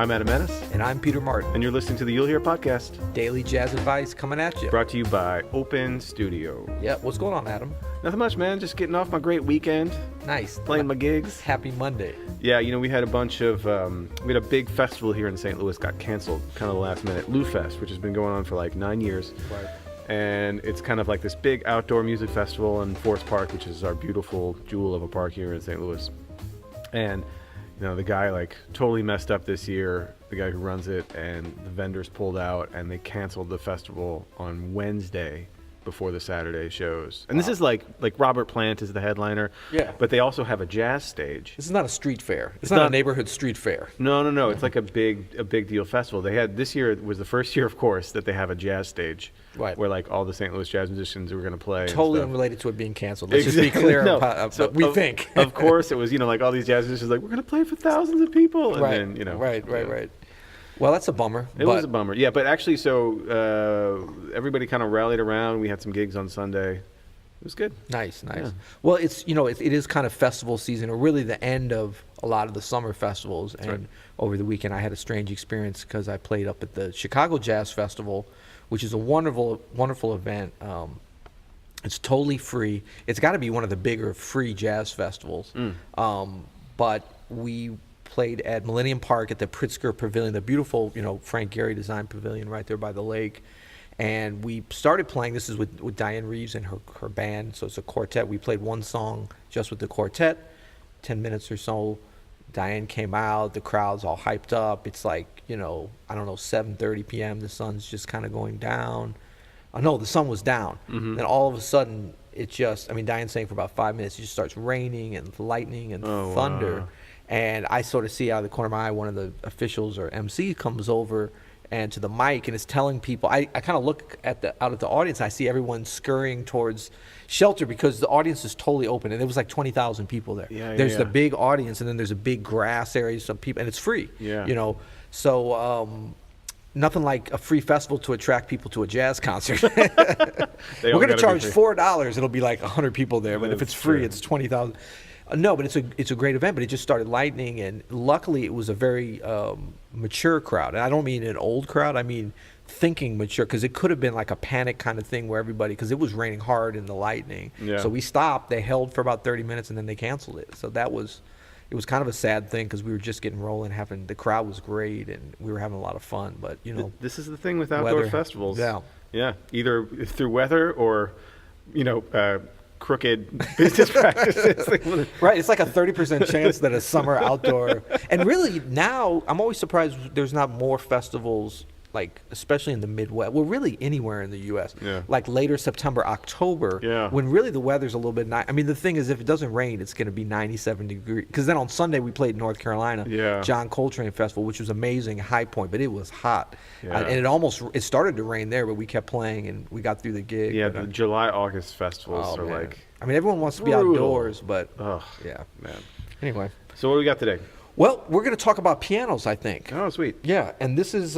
I'm Adam Maness. And I'm Peter Martin. And you're listening to the You'll Hear podcast. Daily jazz advice coming at you. Brought to you by Open Studio. Yeah, what's going on, Adam? Nothing much, man. Just getting off my great weekend. Nice. Playing my gigs. Happy Monday. Yeah, we had a bunch of, we had a big festival here in St. Louis, got canceled kind of the last minute. Lou Fest, which has been going on for like 9 years. Right. And it's kind of like this big outdoor music festival in Forest Park, which is our beautiful jewel of a park here in St. Louis. And the guy like totally messed up this year, the guy who runs it, and the vendors pulled out and they canceled the festival on Wednesday before the Saturday shows. And This is like Robert Plant is the headliner. Yeah. But they also have a jazz stage. This is not a street fair. It's not a neighborhood street fair. No. It's like a big deal festival. They had this year was the first year, of course, that they have a jazz stage. Right. Where like all the St. Louis jazz musicians were going to play. Totally unrelated to it being canceled. Let's just be clear. We think. Of course, it was like all these jazz musicians like we're going to play for thousands of people, and then Right. Well, that's a bummer. It was a bummer. Yeah, but actually, so everybody kind of rallied around. We had some gigs on Sunday. It was good. Nice. Yeah. Well, it's it is kind of festival season, or really the end of a lot of the summer festivals. That's and right. Over the weekend, I had a strange experience because I played up at the Chicago Jazz Festival, which is a wonderful event. It's totally free. It's got to be one of the bigger free jazz festivals. But we played at Millennium Park at the Pritzker Pavilion, the beautiful, Frank Gehry designed pavilion right there by the lake. And we started playing, this is with Diane Reeves and her band, so it's a quartet. We played one song just with the quartet, 10 minutes or so. Diane came out, the crowd's all hyped up. It's like, 7:30 p.m., the sun's just kind of going down. No, the sun was down. Mm-hmm. Then all of a sudden, Diane's saying for about 5 minutes, it just starts raining and lightning and thunder. Wow. And I sort of see out of the corner of my eye, one of the officials or MC comes over and to the mic and is telling people, I kind of look out at the audience, and I see everyone scurrying towards shelter because the audience is totally open, and there was like 20,000 people there. There's the big audience, and then there's a big grass area, some people, and it's free. Yeah. So nothing like a free festival to attract people to a jazz concert. We're going to charge $4. It'll be like 100 people there, but if it's free, it's 20,000. No, but it's a great event, but it just started lightning, and luckily it was a very mature crowd. And I don't mean an old crowd, I mean thinking mature, because it could have been like a panic kind of thing where everybody, because it was raining hard in the lightning. Yeah. So we stopped, they held for about 30 minutes, and then they canceled it. So it was kind of a sad thing because we were just getting rolling, the crowd was great, and we were having a lot of fun. But, This is the thing with outdoor festivals. Yeah. Yeah, either through weather or, crooked business practices. Right, it's like a 30% chance that a summer outdoor, and really now I'm always surprised there's not more festivals, like especially in the Midwest, well really anywhere in the U.S. Like later September, October, when really the weather's a little bit nice. The thing is, if it doesn't rain, it's going to be 97 degrees, because then on Sunday we played North Carolina, John Coltrane Festival, which was amazing, high point, but it was hot. And it started to rain there, but we kept playing and we got through the gig. The July-August festivals are like everyone wants to be brutal. Outdoors, but man. Anyway, so what do we got today? Well, we're going to talk about pianos, I think. Oh, sweet. Yeah, and this is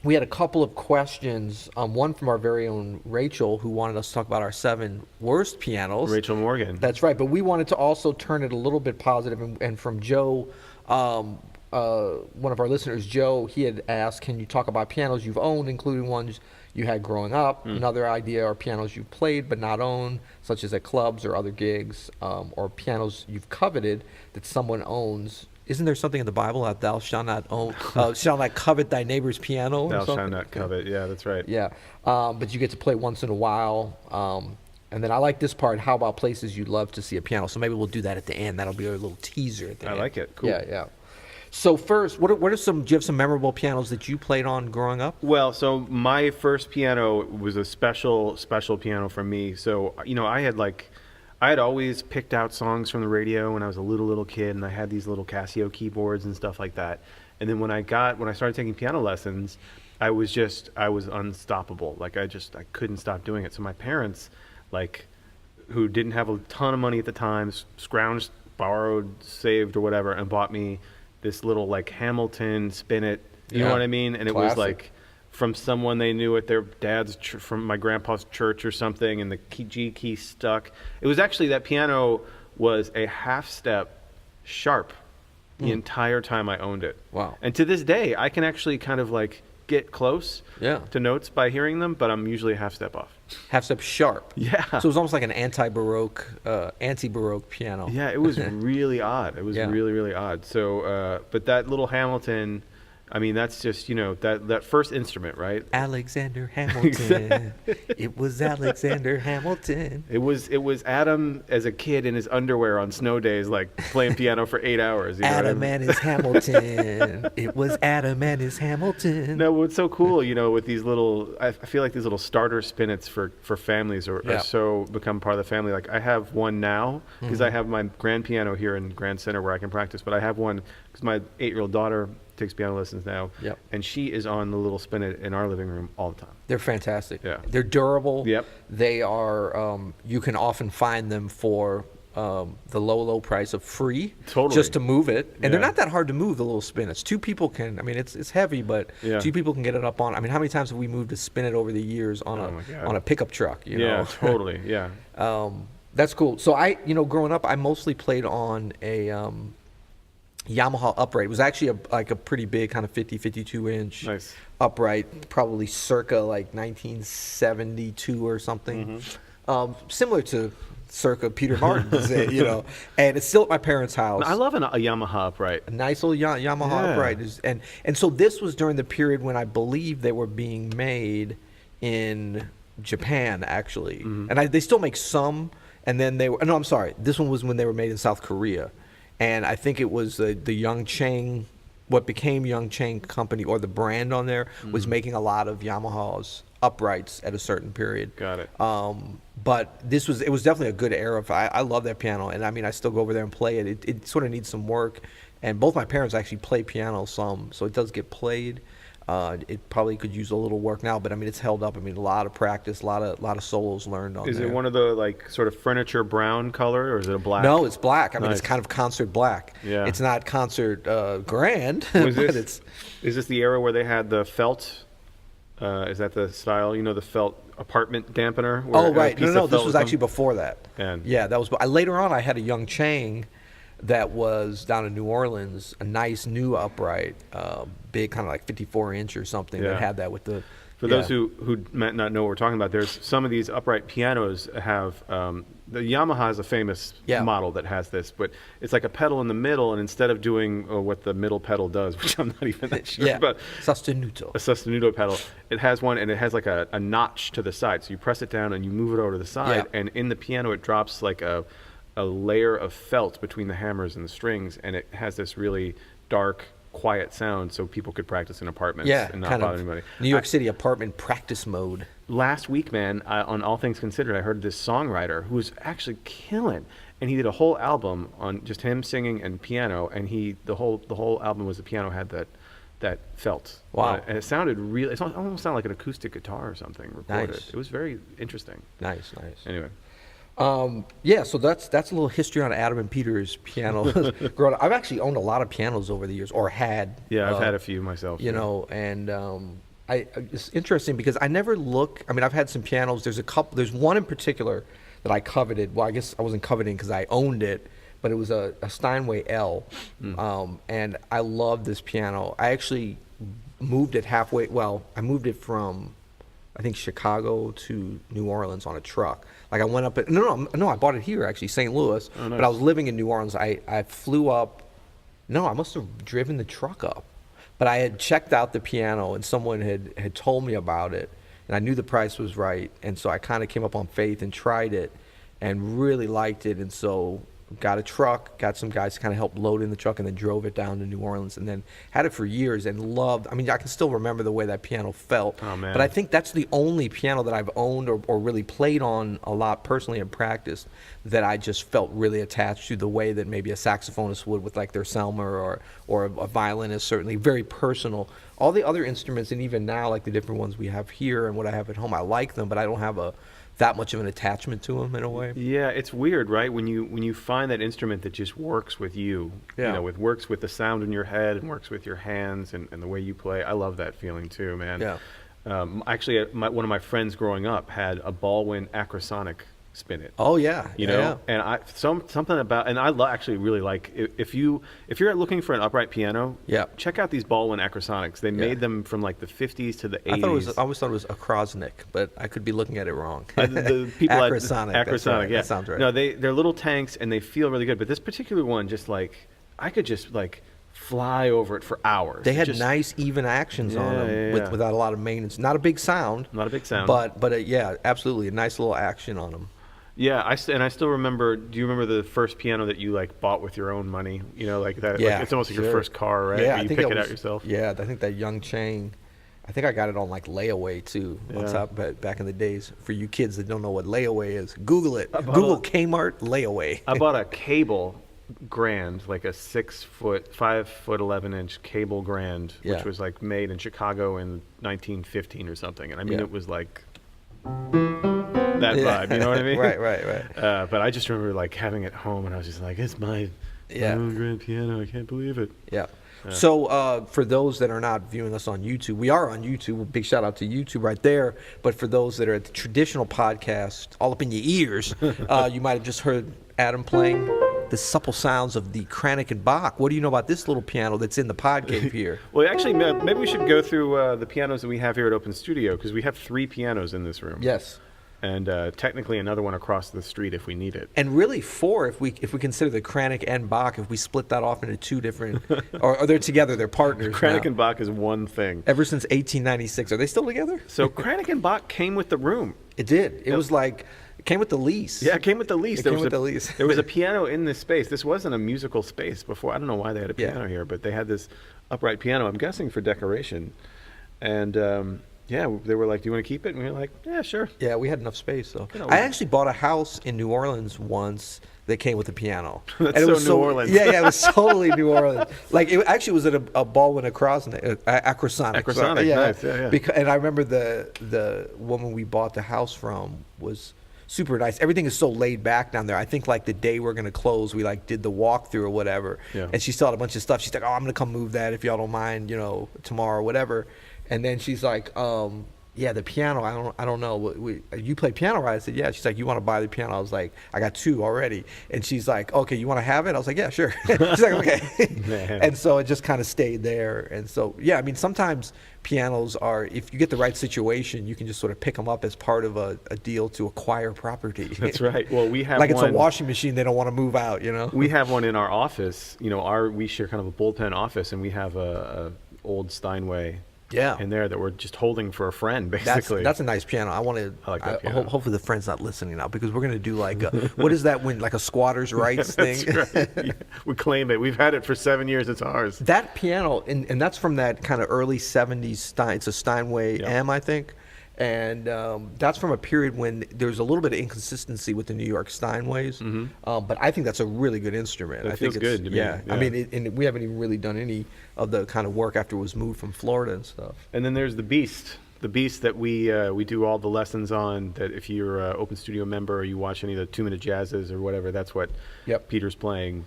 we had a couple of questions, one from our very own Rachel, who wanted us to talk about our 7 worst pianos. Rachel Morgan. That's right, but we wanted to also turn it a little bit positive, and from Joe, one of our listeners, Joe, he had asked, can you talk about pianos you've owned, including ones you had growing up? Another idea are pianos you've played but not owned, such as at clubs or other gigs, or pianos you've coveted that someone owns. Isn't there something in the Bible that thou shalt not own, shalt not covet thy neighbor's piano? Thou shalt not covet. Yeah, that's right. Yeah, but you get to play once in a while. And then I like this part. How about places you'd love to see a piano? So maybe we'll do that at the end. That'll be a little teaser at the end. I like it. Cool. Yeah. So first, do you have some memorable pianos that you played on growing up? Well, so my first piano was a special piano for me. So, I had always picked out songs from the radio when I was a little kid, and I had these little Casio keyboards and stuff like that. And then when I started taking piano lessons, I was unstoppable. Like I couldn't stop doing it. So my parents, who didn't have a ton of money at the time, scrounged, borrowed, saved or whatever, and bought me this little Hamilton Spinet, you know what I mean? And Classic. It was from someone they knew at their dad's, from my grandpa's church or something, and the G key stuck. It was actually, that piano was a half step sharp the entire time I owned it. Wow. And to this day, I can actually kind of like get close Yeah. to notes by hearing them, but I'm usually a half step off. Half step sharp. Yeah. So it was almost like an anti-baroque piano. Yeah, it was really odd. It was Yeah. really, really odd. So, but that little Hamilton, I mean, that's just, you know, that first instrument, right? Alexander Hamilton. It was Alexander Hamilton. It was Adam as a kid in his underwear on snow days, like playing piano for 8 hours. You know what I Adam mean? and his Hamilton. It was Adam and his Hamilton. No, what's so cool, you know, with these little, I feel like these little starter spinets for families are Yeah. so become part of the family. Like I have one now because I have my grand piano here in Grand Center where I can practice, but I have one because my 8-year-old daughter takes piano lessons now, Yep. and she is on the little spinet in our living room all the time. They're fantastic. Yeah. They're durable. Yep. They are, you can often find them for the low price of free. Totally. Just to move it. And Yeah. they're not that hard to move, the little spinets. Two people can, I mean, it's heavy, but Yeah. two people can get it up on. I mean, how many times have we moved a spinet over the years on Oh my God. on a pickup truck, you Yeah, know? totally. Yeah. That's cool. So growing up, I mostly played on a Yamaha upright. It was actually like a pretty big kind of 52 inch Nice. upright, probably circa like 1972 or something. Similar to circa Peter Martin's, and it's still at my parents' house. I love a Yamaha upright. A nice little Yamaha Yeah. upright. And so this was during the period when I believe they were being made in Japan, actually. And they still make some, and then no, I'm sorry. This one was when they were made in South Korea. And I think it was the Youngchang, what became Youngchang Company, or the brand on there, was making a lot of Yamaha's uprights at a certain period. Got it. But it was definitely a good era. I love that piano, and I mean, I still go over there and play it. It sort of needs some work, and both my parents actually play piano some, so it does get played. It probably could use a little work now, but I mean, it's held up. I mean, a lot of practice, a lot of solos learned on Is there. it one of the like sort of furniture brown color, or is it a black? No, it's black. I mean, Nice. it's kind of concert black. Yeah. It's not concert grand, Was but this, is this the era where they had the felt? Is that the style? You know, the felt apartment dampener? Where oh, a right. piece No, of this felt was would actually come- before that. And- Yeah, that was. Later on, I had a Youngchang that was down in New Orleans, a nice new upright, big, kind of like 54 inch or something. Yeah. That had that with the. For those who might not know what we're talking about, there's some of these upright pianos have the Yamaha has a famous model that has this, but it's like a pedal in the middle, and instead of doing what the middle pedal does, which I'm not even that sure about, sostenuto. a sostenuto pedal, it has one, and it has like a notch to the side. So you press it down and you move it over to the side, and in the piano it drops like a layer of felt between the hammers and the strings, and it has this really dark, quiet sound, so people could practice in apartments and not kind bother of anybody. New York City apartment practice mode. Last week, man, on All Things Considered, I heard this songwriter who was actually killing, and he did a whole album on just him singing and piano, and the whole album was the piano had that felt. Wow. And it sounded really, it almost sounded like an acoustic guitar or something recorded. Nice. It was very interesting. Nice. Anyway. So that's a little history on Adam and Peter's piano. Growing up, I've actually owned a lot of pianos over the years, or had. Yeah, I've had a few myself. You know, and it's interesting because I never look. I mean, I've had some pianos. There's one in particular that I coveted. Well, I guess I wasn't coveting because I owned it, but it was a Steinway L, and I love this piano. I actually moved it halfway. Well, I moved it from, I think, Chicago to New Orleans on a truck. Like I went up. No, I bought it here actually, St. Louis. Oh, nice. But I was living in New Orleans. I flew up. No, I must have driven the truck up. But I had checked out the piano, and someone had told me about it, and I knew the price was right, and so I kind of came up on faith and tried it, and really liked it, and so got a truck, got some guys to kind of help load in the truck, and then drove it down to New Orleans, and then had it for years and loved. I mean, I can still remember the way that piano felt. Oh, man. But I think that's the only piano that I've owned or really played on a lot personally in practice that I just felt really attached to, the way that maybe a saxophonist would with like their Selmer, or a violinist, certainly very personal. All the other instruments, and even now, like the different ones we have here and what I have at home, I like them, but I don't have that much of an attachment to them in a way. Yeah, it's weird, right? When you find that instrument that just works with you, Yeah. you know, works with the sound in your head and works with your hands and the way you play. I love that feeling too, man. Yeah. Actually, one of my friends growing up had a Baldwin Acrosonic spin it. Oh yeah, You yeah, know, yeah. and something about, and I actually really like, if you're looking for an upright piano, Yeah. check out these Baldwin Acrosonics. They made them from like the 50s to the 80s. I always thought it was Akrosnik, but I could be looking at it wrong. The people Acrosonic, that's Acrosonic, right, yeah, that sounds right. No, they're little tanks and they feel really good. But this particular one, just like I could just like fly over it for hours. They had Just- nice even actions on them yeah. without a lot of maintenance. Not a big sound. Not a big sound. But yeah, absolutely a nice little action on them. Yeah, and I still remember. Do you remember the first piano that you like bought with your own money? You know, like that. Yeah, like, it's almost like your sure. first car, right? Yeah, Where I you think pick it it was, out yourself. Yeah, I think that Young Chang. I think I got it on like layaway too. On Yeah. top, but back in the days, for you kids that don't know what layaway is, Google it. bought Google a- Kmart layaway. I bought a cable grand, like a 5'11" cable grand, Yeah. which was like made in Chicago in 1915 or something. And I mean, Yeah. it was like that vibe. You know what I mean? Right. But I just remember like having it home, and I was just like, "It's my own grand piano. I can't believe it." Yeah. So for those that are not viewing us on YouTube, we are on YouTube. Big shout out to YouTube right there. But for those that are at the traditional podcast, all up in your ears, you might have just heard Adam playing the supple sounds of the Kranich and Bach. What do you know about this little piano that's in the pod cave here? Well, actually, maybe we should go through the pianos that we have here at Open Studio, because we have 3 pianos in this room. Yes. And technically another one across the street if we need it. And really 4 if we consider the Kranich and Bach, if we split that off into 2 different, or they're together, they're partners Kranich now. and Bach is one thing. Ever since 1896. Are they still together? So Kranich and Bach came with the room. It did. It was like, it came with the lease. Yeah, it came with the lease. It came with the lease. There was a piano in this space. This wasn't a musical space before. I don't know why they had a piano here, but they had this upright piano, I'm guessing for decoration. And yeah, they were like, "Do you want to keep it?" And we were like, "Yeah, sure." Yeah, we had enough space though. You know, I actually bought a house in New Orleans once that came with a piano. That's And it so was New Orleans. Yeah, it was totally New Orleans. Like it actually was at a Baldwin Acrosonic. Acrosonic, nice, yeah. And I remember the woman we bought the house from was super nice. Everything is so laid back down there. I think like the day we're gonna close, we like did the walkthrough or whatever. Yeah. And she still had a bunch of stuff. She's like, "Oh, I'm gonna come move that if y'all don't mind, you know, tomorrow or whatever." And then she's like, yeah, the piano, I don't know. You play piano, right? I said, yeah. She's like, you want to buy the piano? I was like, I got 2 already. And she's like, okay, you want to have it? I was like, yeah, sure. She's like, okay. Man. And so it just kind of stayed there. And so, yeah, I mean, sometimes pianos are, if you get the right situation, you can just sort of pick them up as part of a deal to acquire property. That's right. Well, we have like one, it's a washing machine they don't want to move out, you know? We have one in our office. You know, we share kind of a bullpen office, and we have a old Steinway Yeah. in there that we're just holding for a friend, basically. That's a nice piano. I want to. I like that piano. Hopefully the friend's not listening now, because we're going to do like what is that when like a squatter's rights thing? That's right. Yeah. We claim it. We've had it for 7 years. It's ours. That piano, and that's from that kind of early '70s It's a Steinway Yeah. M, I think, and that's from a period when there's a little bit of inconsistency with the New York Steinways. But I think that's a really good instrument. It I feels think good to me, Yeah, I yeah. mean, and we haven't even really done any of the kind of work after it was moved from Florida and stuff. And then there's the Beast. The Beast that we do all the lessons on, that if you're an Open Studio member or you watch any of the 2-minute jazzes or whatever, that's what Yep. Peter's playing.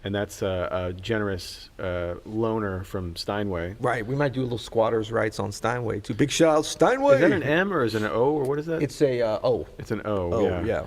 And that's a generous loaner from Steinway. Right, we might do a little squatters' rights on Steinway too. Big shout out Steinway. Is that an M or is it an O or what is that? It's a O. It's an O. O, yeah.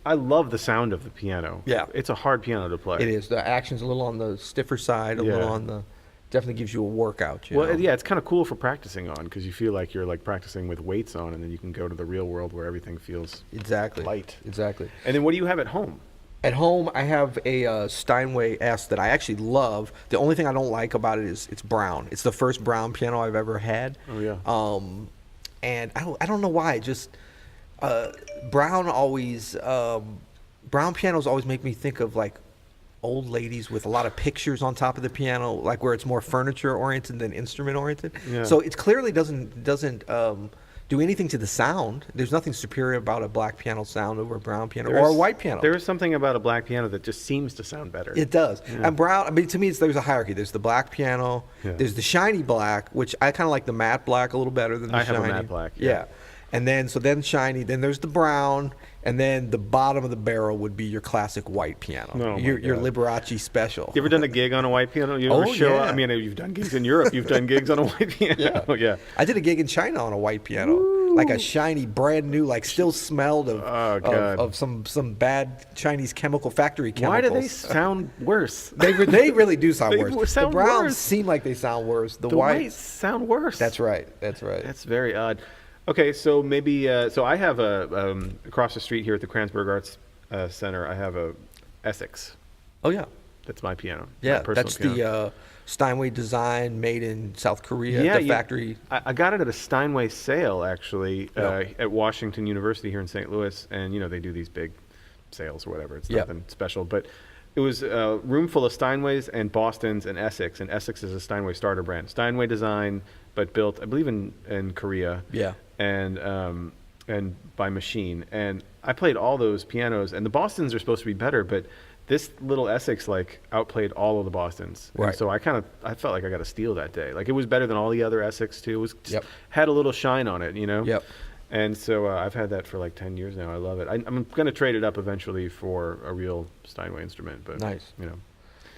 I love the sound of the piano. Yeah. It's a hard piano to play. It is. The action's a little on the stiffer side, a Yeah. little on the. Definitely gives you a workout. You Well, know? yeah, it's kind of cool for practicing on, because you feel like you're like practicing with weights on, and then you can go to the real world where everything feels Exactly. light. Exactly. And then what do you have at home? At home, I have a Steinway S that I actually love. The only thing I don't like about it is it's brown. It's the first brown piano I've ever had. Oh, yeah. And I don't know why. Just brown always brown pianos always make me think of like old ladies with a lot of pictures on top of the piano, like where it's more furniture oriented than instrument oriented. Yeah. So it clearly doesn't do anything to the sound. There's nothing superior about a black piano sound over a brown piano or a white piano. There is something about a black piano that just seems to sound better. It does. Yeah. And brown, I mean, to me, there's a hierarchy. There's the black piano. Yeah. There's the shiny black, which I kind of like the matte black a little better than the I shiny. have a matte black, Yeah. yeah. And then, shiny. Then there's the brown. And then the bottom of the barrel would be your classic white piano. Oh, my your God. Liberace special. You ever done a gig on a white piano? You ever Oh, show yeah. up? I mean, you've done gigs in Europe. You've done gigs on a white piano. Yeah. I did a gig in China on a white piano. like a shiny, brand new, like still smelled of of some bad Chinese chemical factory chemicals. Why do they sound worse? They really do sound They worse. sound The browns worse. seem like they sound worse. The whites sound worse. That's right. That's right. That's very odd. Okay, so maybe so I have a across the street here at the Kranzberg Arts Center. I have a Essex. Oh yeah. That's my piano. Yeah, my personal that's piano. the Steinway design, made in South Korea. Yeah, the factory. I got it at a Steinway sale actually Yeah. at Washington University here in St. Louis, and they do these big sales or whatever. It's Yeah. nothing special, but it was a room full of Steinways and Bostons and Essex. And Essex is a Steinway starter brand. Steinway design, but built, I believe, in Korea. Yeah. And by machine. And I played all those pianos, and the Bostons are supposed to be better, but this little Essex outplayed all of the Bostons. Right. And so I felt like I got a steal that day. Like it was better than all the other Essex too. It was just Yep. had a little shine on it, Yep. And so I've had that for like 10 years now. I love it. I'm going to trade it up eventually for a real Steinway instrument, but Nice.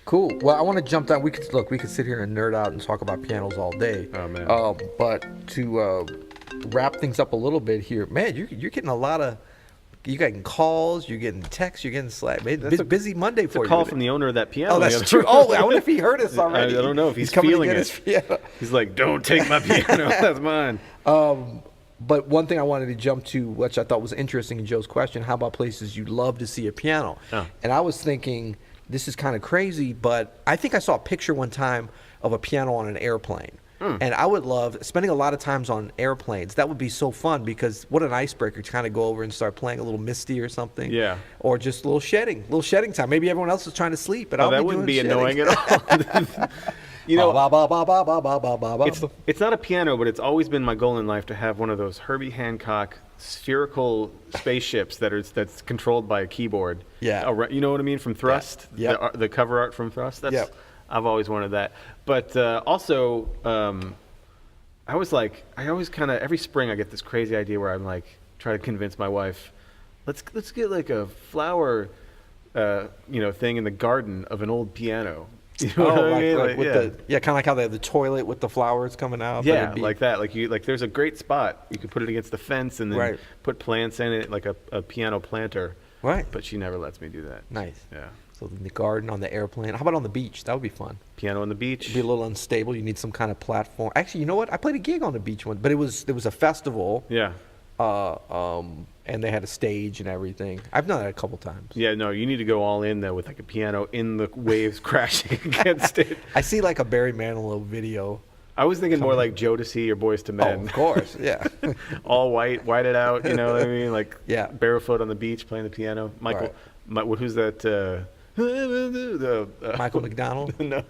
Cool. Well, I want to jump down. We could sit here and nerd out and talk about pianos all day. Oh, man. But to wrap things up a little bit here, man, you're getting a lot of. You're getting calls, you're getting texts, you're getting Slack. Man, busy Monday for you. It's a call from the owner of that piano. Oh, that's true. Oh, I wonder if he heard us already. I don't know if he's coming feeling to get it. his piano. He's like, "Don't take my piano. That's mine." But one thing I wanted to jump to, which I thought was interesting in Joe's question, how about places you'd love to see a piano? Oh. And I was thinking, this is kind of crazy, but I think I saw a picture one time of a piano on an airplane. And I would love spending a lot of times on airplanes. That would be so fun because what an icebreaker to kind of go over and start playing a little Misty or something. Yeah. Or just a little shedding time. Maybe everyone else is trying to sleep, but Oh, I'll that wouldn't be doing annoying shedding. at all. It's not a piano, but it's always been my goal in life to have one of those Herbie Hancock spherical spaceships that's controlled by a keyboard. Yeah. You know what I mean? From Thrust, Yeah. Yep. The cover art from Thrust. Yep. I've always wanted that. But also, I always kind of every spring I get this crazy idea where I'm like try to convince my wife, let's get like a flower, thing in the garden of an old piano. You know what I mean? Like with kind of like how they have the toilet with the flowers coming out. Yeah, like that. Like there's a great spot. You could put it against the fence and then put plants in it, like a piano planter. Right. But she never lets me do that. Nice. Yeah. So in the garden, on the airplane. How about on the beach? That would be fun. Piano on the beach. It'd be a little unstable. You need some kind of platform. Actually, you know what? I played a gig on the beach one, but it was a festival. Yeah. And they had a stage and everything. I've done that a couple times. Yeah, no, you need to go all in though with like a piano in the waves crashing against it. I see like a Barry Manilow video. I was thinking more like Jodeci or Boys to Men. Oh, of course, yeah. All whited out, you know what I mean? Like Yeah. barefoot on the beach playing the piano. Michael, who's that? Michael McDonald? No.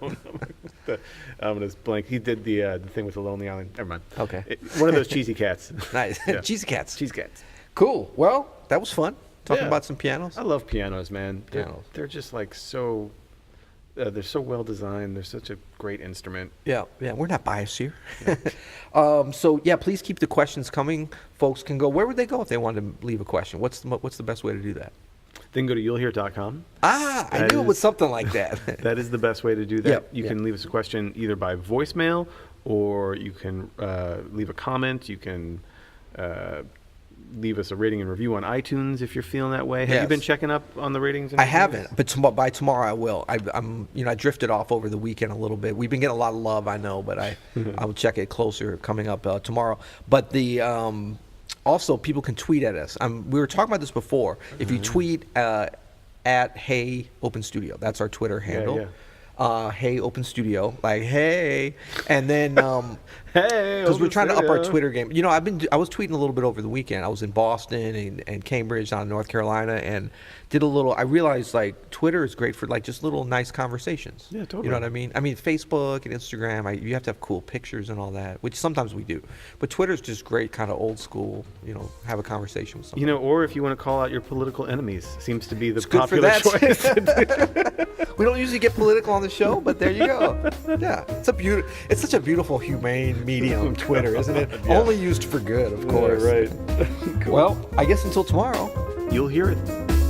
I'm gonna blank. He did the thing with the Lonely Island. Never mind. Okay. One of those cheesy cats. Nice. Yeah. Cheesy cats. Cheese cats. Cool. Well, that was fun. Talking Yeah. about some pianos. I love pianos, man. Pianos. They're just like so. They're so well designed. They're such a great instrument. Yeah, we're not biased here. So yeah, please keep the questions coming. Folks can go. Where would they go if they wanted to leave a question? What's the best way to do that? Then go to you'llhear.com. I knew it was something like that. That is the best way to do that. Yep, You yep. can leave us a question either by voicemail or you can leave a comment. You can leave us a rating and review on iTunes if you're feeling that way. Have you Yes. been checking up on the ratings? And I reviews? haven't, but by tomorrow I will. I drifted off over the weekend a little bit. We've been getting a lot of love, I know, but I will check it closer coming up tomorrow. But the also people can tweet at us. We were talking about this before. If you tweet at Hey Open Studio, that's our Twitter handle. Yeah. Hey Open Studio, like hey, and then Hey, because we're Open trying to up our Studio. Twitter game. You know, I was tweeting a little bit over the weekend. I was in Boston and Cambridge, down in North Carolina, and did a little. I realized like Twitter is great for like just little nice conversations. Yeah, totally. You know what I mean? I mean Facebook and Instagram. You have to have cool pictures and all that, which sometimes we do. But Twitter's just great, kind of old school. You know, have a conversation with someone. Or if you want to call out your political enemies, seems to be the good for popular that. choice. We don't usually get political on the show, but there you go. Yeah, it's such a beautiful, humane medium, Twitter, isn't it? Yeah. Only used for good, of course. Right. Cool. Well, I guess until tomorrow. You'll hear it.